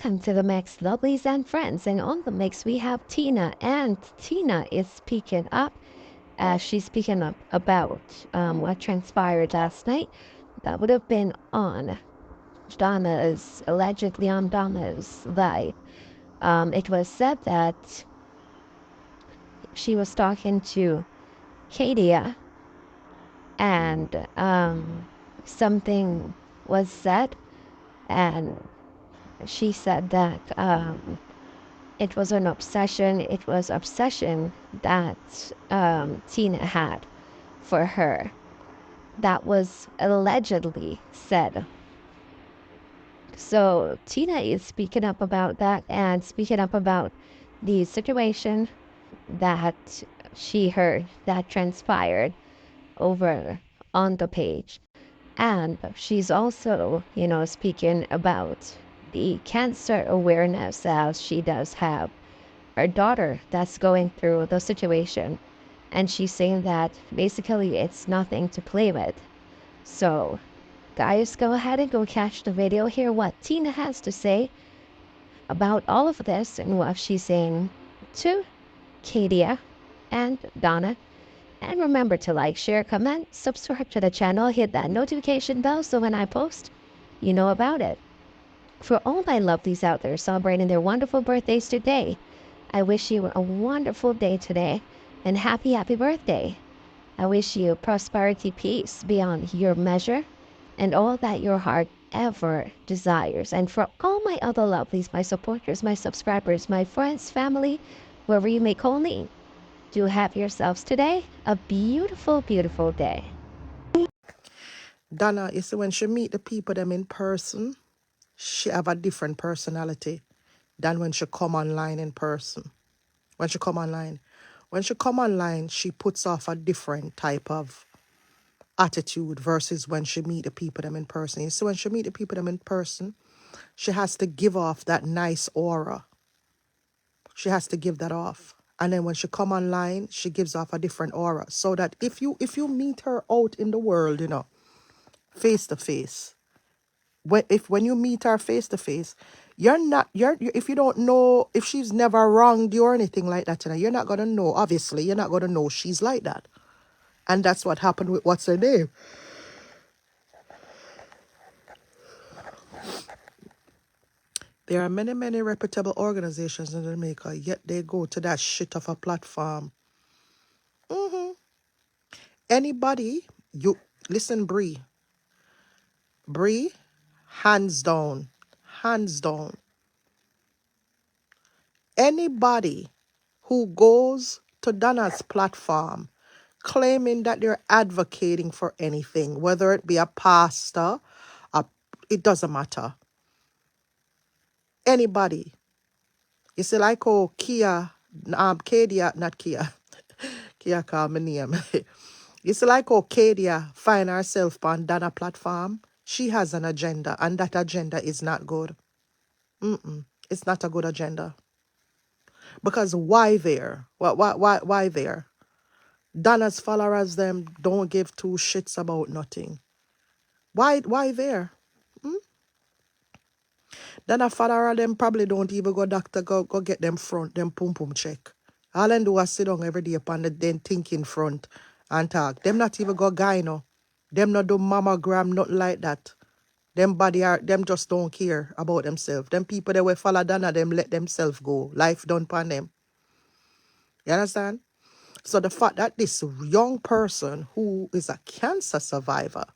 welcome to the Mix, lovelies and friends. And on the mix, we have Tina, and Tina is speaking up. She's speaking up about what transpired last night. That would have been on allegedly on Donna's live. It was said that she was talking to Kadia, and something was said, and she said that it was an obsession. It was obsession that Tina had for her. That was allegedly said. So Tina is speaking up about that and speaking up about the situation that she heard that transpired over on the page. And she's also, speaking about the cancer awareness, as she does have her daughter that's going through the situation. And she's saying that basically it's nothing to play with. So, guys, go ahead and go catch the video, hear what Tina has to say about all of this and what she's saying to Kadia and Donna. And remember to like, share, comment, subscribe to the channel, hit that notification bell so when I post, you know about it. For all my lovelies out there celebrating their wonderful birthdays today, I wish you a wonderful day today and happy birthday. I wish you prosperity, peace beyond your measure, and all that your heart ever desires. And for all my other lovelies, my supporters, my subscribers, my friends, family, wherever you may call me, do have yourselves today a beautiful, beautiful day. Donna, you see, when she meet the people them in person, she have a different personality than when she come online in person. When she come online. When she come online, she puts off a different type of attitude versus when she meet the people them in person. You see, when she meet the people them in person, she has to give off that nice aura. She has to give that off. And then when she come online, she gives off a different aura. So that if you meet her out in the world, face to face, when you meet her face to face, if you don't know, if she's never wronged you or anything like that, you're not gonna know. Obviously, you're not gonna know she's like that. And that's what happened with what's her name. There are many, many reputable organizations in Jamaica, yet they go to that shit of a platform. Anybody, you listen, Bree, hands down, hands down. Anybody who goes to Donna's platform claiming that they're advocating for anything, whether it be a pastor, it doesn't matter. Anybody. You see, like Kadia, not Kia. Kia called my name. You see, like Kadia find herself on Donna platform, she has an agenda, and that agenda is not good. It's not a good agenda. Because why there? Why there? Donna's followers them don't give two shits about nothing. Why there? Donna follower them probably don't even go doctor go get them front, them pum pum check. All them do is sit down every day upon the then thinking front and talk. Them not even go gyno. Them not do mammogram, nothing like that. Them just don't care about themselves. Them people that will follow Donna, them let themselves go. Life done upon them. You understand? So the fact that this young person who is a cancer survivor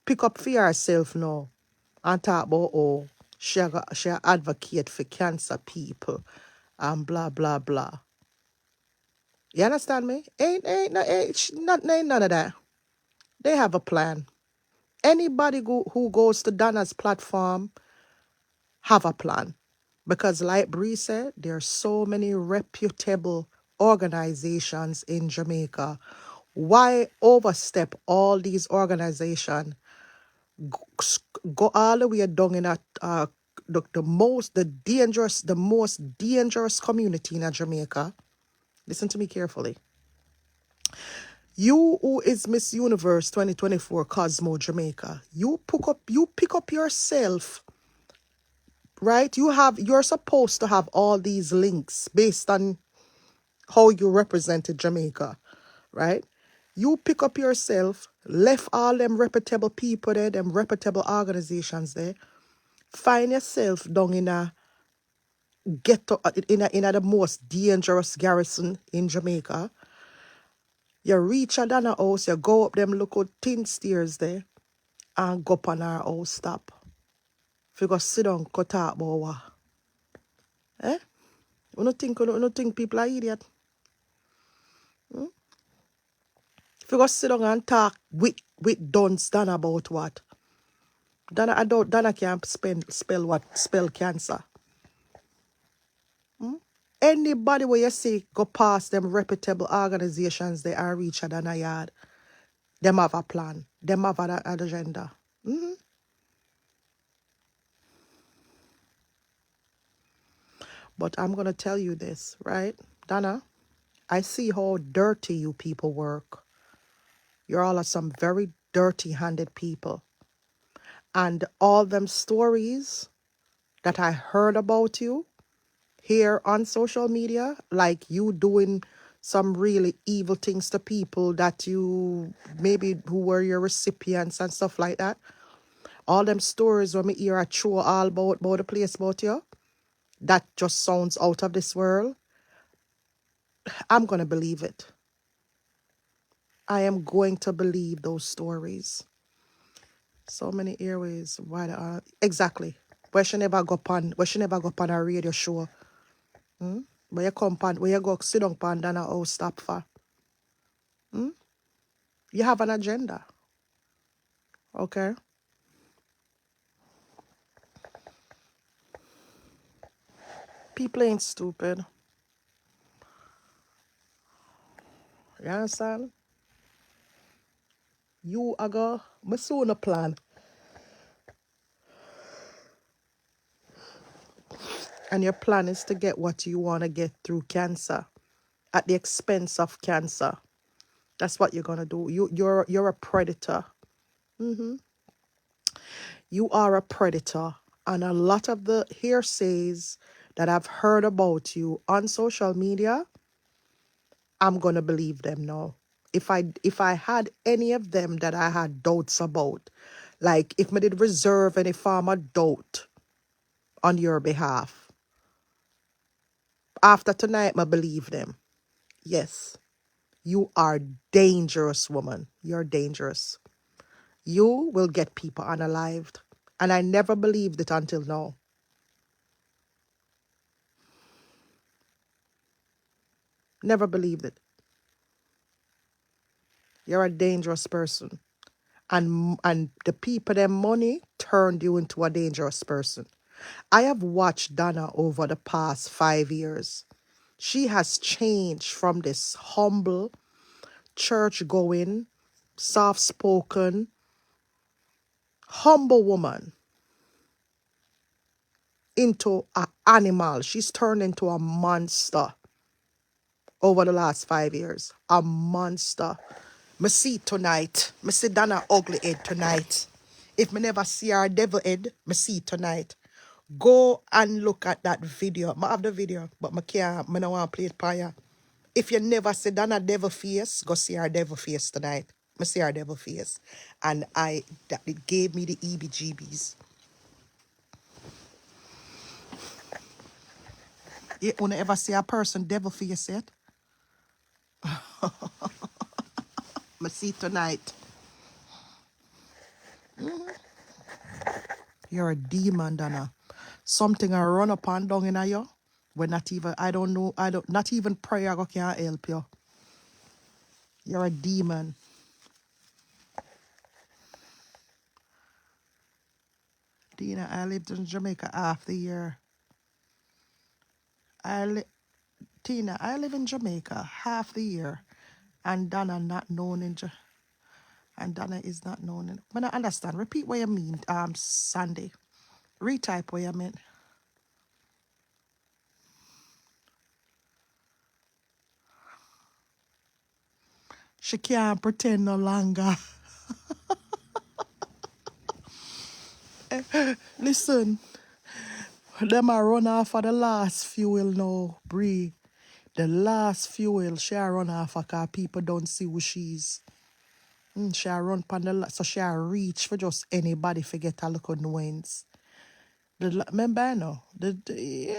pick up for herself now and talk about, oh, she advocate for cancer people and blah, blah, blah. You understand me? Ain't none of that. They have a plan. Anybody who goes to Donna's platform have a plan. Because like Bree said, there are so many reputable organizations in Jamaica. Why overstep all these organizations? Go all the way down in the most dangerous community in Jamaica. Listen to me carefully. You who is Miss Universe 2024 Cosmo Jamaica, you pick up yourself right? You're supposed to have all these links based on how you represented Jamaica, right? You pick up yourself, left all them reputable people there, them reputable organizations there, find yourself down in a ghetto, in a the most dangerous garrison in Jamaica. You reach a Donna house, you go up them little thin stairs there and go up on our house stop. If you go sit down, go talk about what? Eh? You don't think people are idiot? If you go sit down and talk with Duns Donna about what? Donna can't spell cancer. Anybody where you see go past them reputable organizations they are reach a Donna yard, them have a plan. Them have an agenda. But I'm gonna tell you this, right? Donna, I see how dirty you people work. You're all some very dirty handed people. And all them stories that I heard about you here on social media, like you doing some really evil things to people that you maybe who were your recipients and stuff like that. All them stories when me hear a true all about the place about you, that just sounds out of this world. I'm gonna believe it. I am going to believe those stories. So many airways. Why exactly? Where she never go on a radio show. Where you go sit down pan and a stop for. You have an agenda. Okay? People ain't stupid. You understand? You are go me soon a plan. And your plan is to get what you want to get through cancer. At the expense of cancer. That's what you're gonna do. You're a predator. You are a predator. And a lot of the hearsays that I've heard about you on social media, I'm gonna believe them now. If I had any of them that I had doubts about, like if I did reserve any form of doubt on your behalf, after tonight I believe them. Yes. You are dangerous, woman. You're dangerous. You will get people unalived. And I never believed it until now. Never believed it. You're a dangerous person. And the people them money turned you into a dangerous person. I have watched Donna over the past 5 years. She has changed from this humble, church going, soft spoken, humble woman into an animal. She's turned into a monster over the last 5 years. A monster. Me see it tonight. Me see Donna ugly head tonight. If me never see her devil head, me see it tonight. Go and look at that video. I have the video, but me can't. Me no want to play it for you. If you never see Donna devil face, go see her devil face tonight. Me see her devil face, and that it gave me the EBGBs. You wanna ever see a person devil face yet? Me see it tonight. You're a demon, Donna. Something I run up and down in you. When not even I don't know, not even prayer can help you. You're a demon. Dina, I lived in Jamaica half the year. Tina, I live in Jamaica half the year. And Donna not known in and Donna is not known in but I understand. Repeat what you mean, Sandy. Retype what you meant. She can't pretend no longer. Listen, Them a run off of the last fuel now, Bree. The last fuel, she a run off of cause people don't see who she is. She a run pan so she a reach for just anybody forget a look on wins. Remember I know, you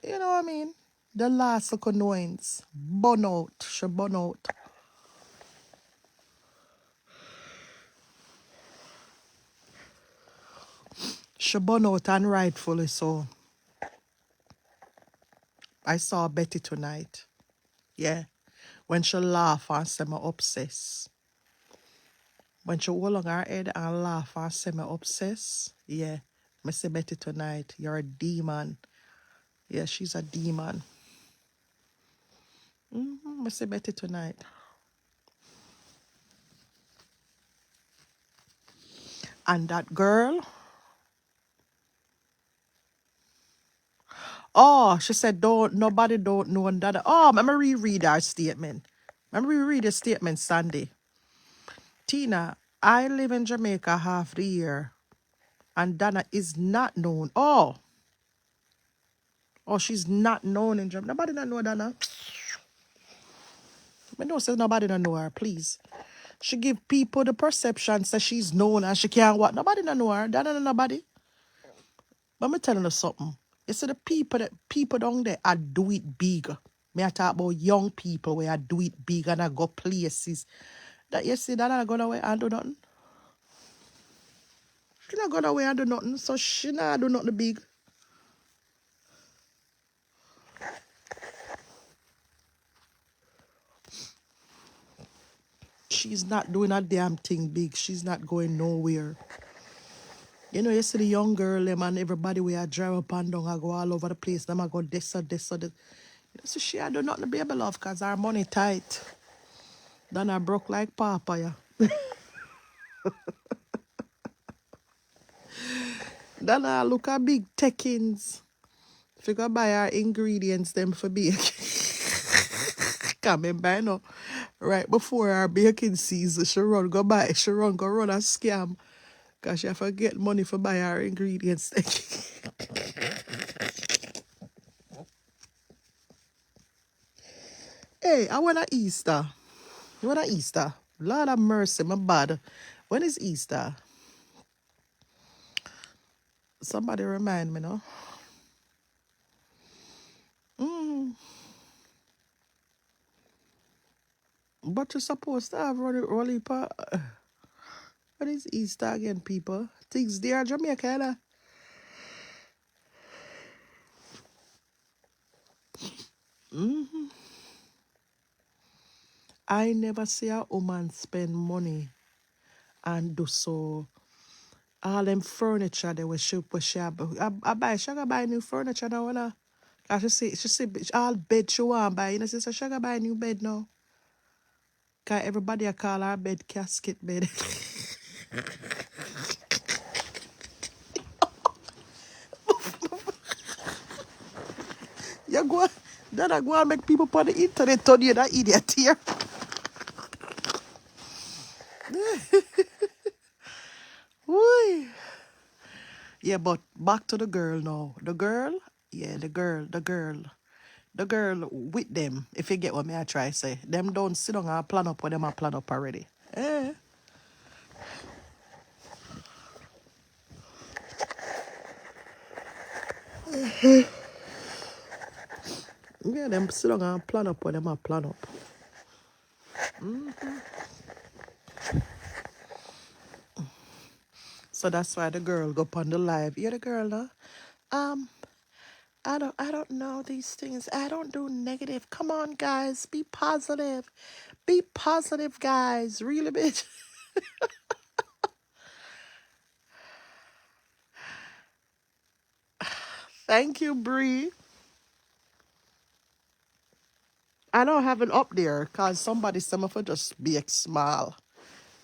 know what I mean? The last look on wins. Burn out, she burn out. She burn out and rightfully so. I saw Betty tonight. Yeah. When she laugh and say me obsessed. When she hold on her head and laugh and say me obsessed. Yeah. Me say Betty tonight, you're a demon. Yeah, she's a demon. Me say Betty tonight. And that girl, oh, she said nobody don't know that. Oh, let me reread our statement. Let me reread the statement, Sandy. Tina, I live in Jamaica half the year, and Donna is not known. Oh, she's not known in Jamaica. Nobody don't know Donna. I know says nobody don't know her, please. She give people the perception that she's known and she can't what. Nobody don't know her. Donna know nobody. But me telling you something. You see the people down there I do it big. Me I talk about young people where I do it big and I go places. That you see that I go away and do nothing. She not go away and do nothing. So she not do nothing big. She's not doing a damn thing big. She's not going nowhere. You know, you see the young girl, them and everybody where I drive up and down, I go all over the place. Them I go this or this or this. So she I do nothing to be able love because her money tight. Then I broke like Papa, yeah. Then I look at big techins. If you go buy her ingredients, them for bake. Coming by now. Right before our baking season, she run go buy, she run go run a scam. Cause she forget money for buy her ingredients. Hey, I want a Easter. You want a Easter? Lord have mercy, my bad. When is Easter? Somebody remind me, no? But you're supposed to have Rolly Pa. What is Easter again, people? Things there, Jamaica, nah? I never see a woman spend money and do so. All them furniture they will ship with she I buy she gonna buy new furniture now, wanna. Cause she see all bed she want buy. You know, she say she gonna buy a new bed now. Cause everybody I call her bed casket bed. You go then I go and make people on the internet turn you that idiot here. Woo. Yeah, but back to the girl now. The girl, yeah, the girl with them, if you get what me I try say, them don't sit down and plan up what them a plan up already. Eh. Yeah, them sit down and plan up what them a plan up. So that's why the girl go on the live. Yeah, the girl now. Um, I don't know these things. I don't do negative. Come on, guys, be positive. Be positive, guys. Really, bitch. Thank you, Bree. I don't have it up there because somebody some of it just bake small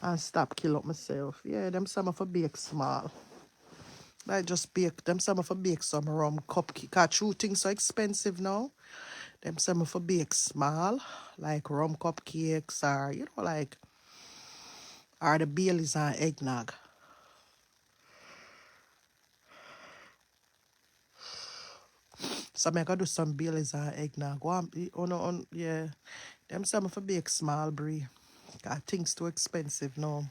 and stop kill up myself. Yeah, them some of it bake small. I just bake them some of it bake some rum cupcake. Cause true things so expensive now. Them some of it bake small, like rum cupcakes or you know like or the Baileys and eggnog. So I gotta do some Baileys and eggnog. Yeah. Them some for bake small brie. Got things too expensive now.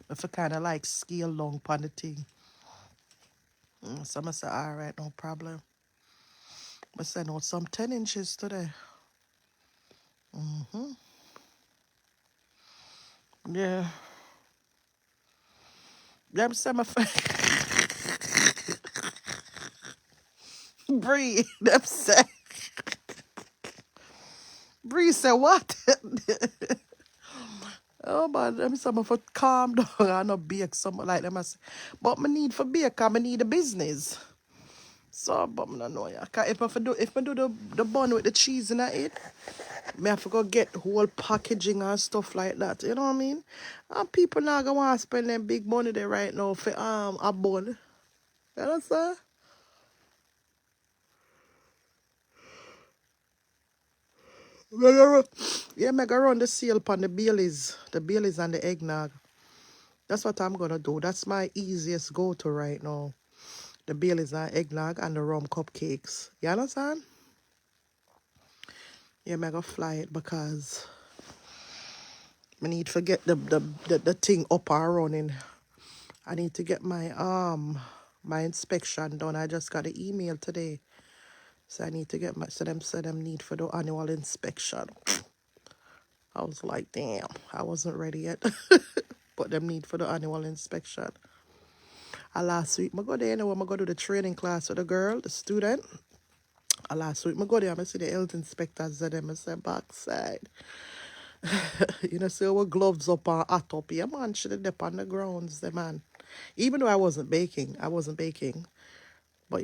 If I kinda like scale long on the thing. So I say, alright, no problem. I send out some 10 inches today. Yeah. Them say my Bree. Them say Bree say what? Oh man, them some for calm down and not bake something like them. I say. But me need for bake, I need a business. So, but I don't know, yeah. 'Cause if I do the bun with the cheese in it, me have to go get whole packaging and stuff like that. You know what I mean? And people now gonna want to spend them big money there right now for a bun. You understand? Yeah, me go run the sale upon the Baileys and the eggnog. That's what I'm gonna do. That's my easiest go-to right now. The Baileys and eggnog and the rum cupcakes. You understand? Yeah, me go fly it because I need to get the thing up and running. I need to get my inspection done. I just got an email today. So I need to get them said them need for the annual inspection. I was like, damn, I wasn't ready yet. But them need for the annual inspection. Last week, I go there, I go to the training class with the girl, the student. Last week, I go there, I see the health inspectors at them, I say, backside. See our gloves up and hat up. Yeah, man, she did up on the grounds, the man. Even though I wasn't baking. But,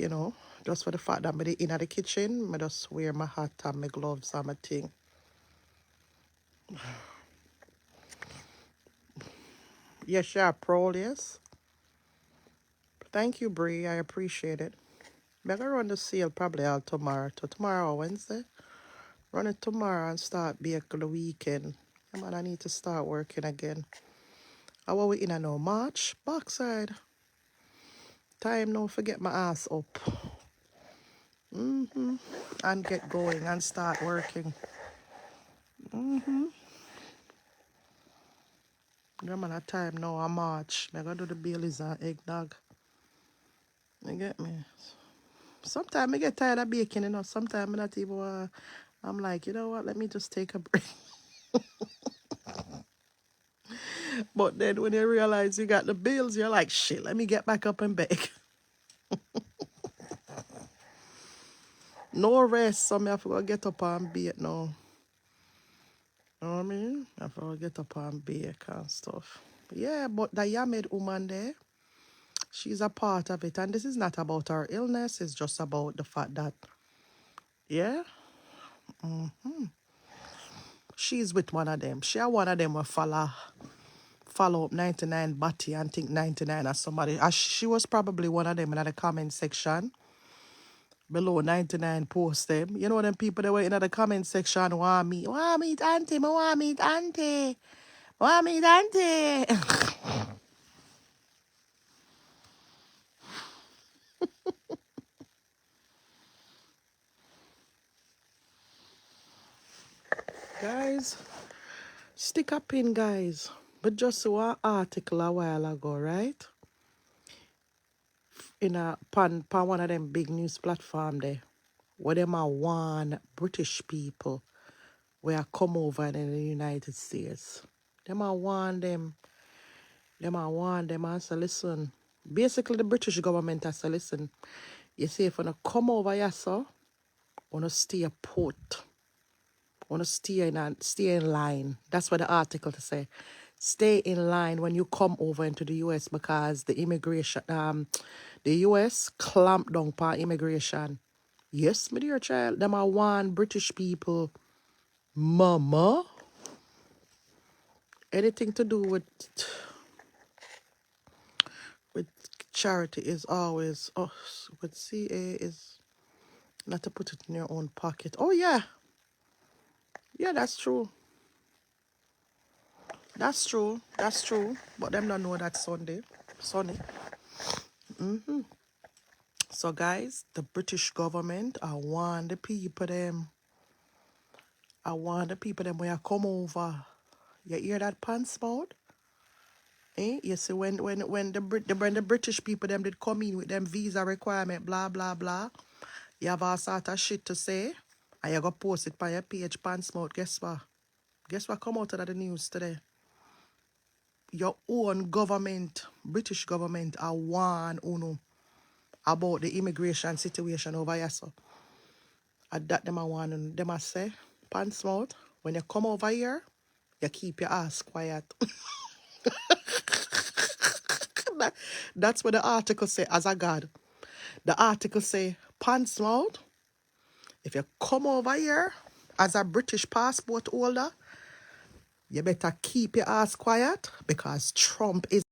just for the fact that I'm in the kitchen, I just wear my hat and my gloves and my thing. Yes, sure, proud, yes. Thank you, Bree. I appreciate it. I'm going to run the sale probably all tomorrow. To tomorrow or Wednesday. Run it tomorrow and start baking the weekend. Yeah, man, I need to start working again. How are we in a now? March? Backside. Time now for get my ass up. And get going and start working. Yeah, man, a time now, a March. I gotta do the Baileys and eggnog. You get me? Sometimes I get tired of baking, Sometimes I not even I'm like, you know what, let me just take a break. But then when you realize you got the bills, you're like, shit, let me get back up and bake. No rest, so I have to go get up and bake now. You know what I mean? I have to go get up and bake and stuff. Yeah, but the Yamed woman there, she's a part of it. And this is not about her illness, it's just about the fact that, yeah, she's with one of them. She one of them will follow up 99 Batty and think 99 as somebody. She was probably one of them in the comment section. Below 99 post them. You know them people that were in the comment section want meet auntie, want meet auntie. Want meet auntie. Guys, stick a pin, guys. But just saw an article a while ago, right? In pan one of them big news platform there. Where them are one British people where come over in the United States. Them are warn them and say, listen. Basically the British government has said, listen, you see if you come over here, so wanna stay put. Wanna stay in line. That's what the article to say. Stay in line when you come over into the US because the US clamped down on immigration. Yes, my dear child, them are one British people. Mama. Anything to do with charity is always us. With CA is not to put it in your own pocket. Oh yeah. Yeah, that's true. That's true. That's true. But them don't know that Sunday. Sunny. So guys, the British government, I want the people them when you come over. You hear that pants mouth? Eh? You see when the British people them did come in with them visa requirement, blah blah blah. You have all sort of shit to say, and you go post it on your page, pants mouth. Guess what? Guess what come out of the news today? Your own government, British government, are warn uno about the immigration situation over here. So at that them I want them I say, pants mouth, when you come over here, you keep your ass quiet. That's what the article say as a god. The article say, pants mouth, if you come over here as a British passport holder, you better keep your ass quiet because Trump is